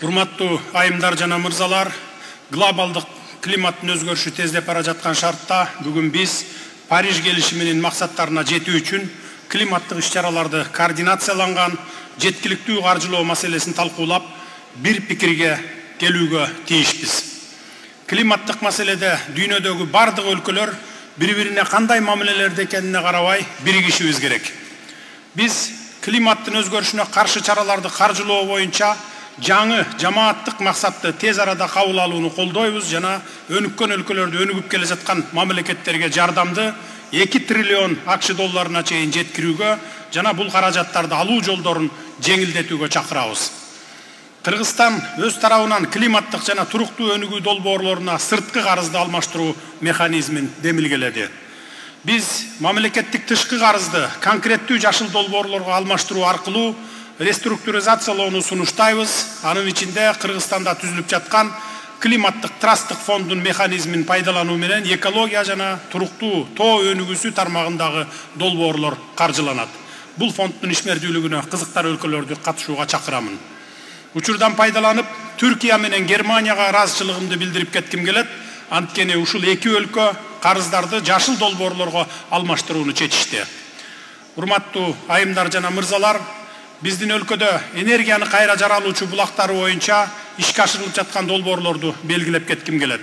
Урматтуу айымдар жана мырзалар, глобалдык климаттын өзгөрүшү тездеп бара жаткан шартта бүгүн биз Париж келишиминин максаттарына жетүү үчүн климаттык иш-чараларды координацияланган, жеткиликтүү каржылоо маселесин талкуулап, бир пикирге келүүгө тийишпиз. Климаттык маселеде дүйнөдөгү бардык өлкөлөр бири-бирине кандай мамилелерде экенине карабай биригишибиз керек. Биз климаттын өзгөрүшүнө каршы чараларды каржылоо боюнча жаңы жамааттык максатты тез арада кабыл алууну колдойбуз жана өнүккөн өлкөлөрдө өнүгүп келе жаткан мамлекеттерге жардамды 2 триллион акш долларына чейин жеткирүүгө жана бул каражаттарды алуу жолдорун жеңилдетүүгө чакырабыз. Кыргызстан өз тарабынан климаттык жана туруктуу өнүгүү долбоорлоруна сырткы карызды алмаштыруу механизмин демилгеледи. Биз мамлекеттик тышкы карызды конкреттүү жашыл долбоорлорго алмаштыруу аркылуу реструктуризациялоону сунуштайбыз. Анын ичинде Кыргызстанда түзүлүп жаткан климаттык трасттык фондун механизмин пайдалануу менен экология жана туруктуу тоо өнүгүүсү тармагындагы долбоорлор каржыланат. Бул фонддун ишмердүүлүгүнө кызыктар өлкөлөрдү катышууга чакырамын. Учурдан пайдаланып, Түркия менен Германияга ыраазычылыгымды билдирип кетким келет. Анткени ушул эки өлкө карыздарды жашыл долбоорлорго алмаштырууну чечишти. Урматтуу айымдар жана мырзалар, биздин өлкөдө энергияны кайра жаралуучу булактары боюнча ишке ашырылып жаткан долбоорлорду белгилеп кетким келет.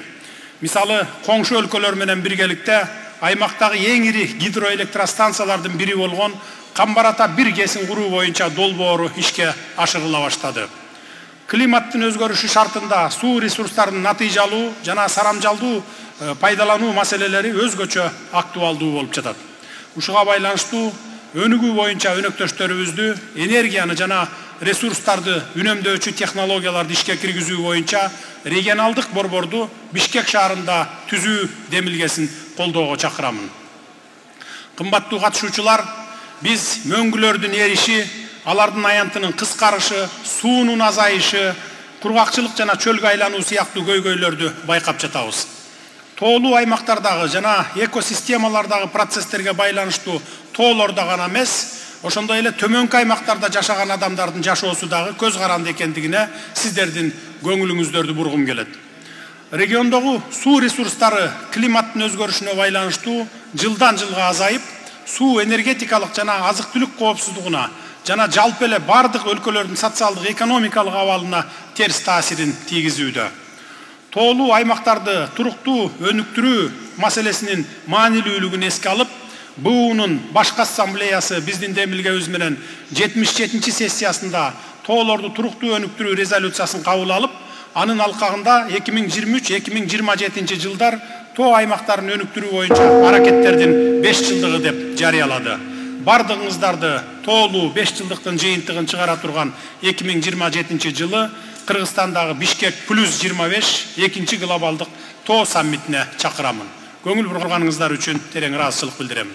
Мисалы, коңшу өлкөлөр менен биргеликте аймактагы эң ири гидроэлектростанциялардын бири болгон Камбарата 1 кесин куруу боюнча долбоору ишке ашырыла баштады. Климаттын өзгөрүшү шартында суу ресурстарынын натыйжалуу жана сарамжалдуу пайдалануу маселелери өзгөчө актуалдуу болуп жатат. Ушуга байланыштуу өнүгүү боюнча өнөктөштөрүбүздү энергияны жана ресурстарды үнөмдөөчү технологияларды ишке киргизүү боюнча регионалдык борборду Бишкек шаарында түзүү демилгесин колдоого чакырамын. Кымбаттуу катышуучулар, биз мөңгүлөрдүн эриши, алардын аянтынын кыскарышы, суунун азайышы, кургакчылык жана чөлгө айлануу сыяктуу көйгөйлөрдү байкап жатабыз. Тоолуу аймактардагы жана экосистемалардагы процесстерге байланыштуу тоолордо гана эмес, ошондой эле төмөнкү аймактарда жашаган адамдардын жашоосу дагы көз каранды экендигине сиздердин көңүлүңүздөрдү бургум келет. Региондогу суу ресурстары климаттын өзгөрүшүнө байланыштуу жылдан жылга азайып, суу энергетикалык жана азык-түлүк коопсуздугуна жана жалпы эле бардык өлкөлөрдүн социалдык экономикалык абалына терс таасирин тийгизүүдө. Тоолуу аймактарды туруктуу өнүктүрүү маселесинин маанилүүлүгүн эске алып, БУнун башкы ассамблеясы биздин демилгебиз менен 77-чи сессиясында тоолорду туруктуу өнүктүрүү резолюциясын кабыл алып, анын алкагында 2023-2027 жылдар тоо аймактарын өнүктүрүү боюнча аракеттердин 5 жылдыгы деп жарыялады. Бардыгыңыздарды тоолуу 5 жылдыктын жыйынтыгын чыгара турган 2027 жылы Кыргызстандагы Бишкек +25 экинчи глобалдык тоо саммитине чакырамын. Көңүл бурганыңыздар үчүн терең ыраазычылык билдирем.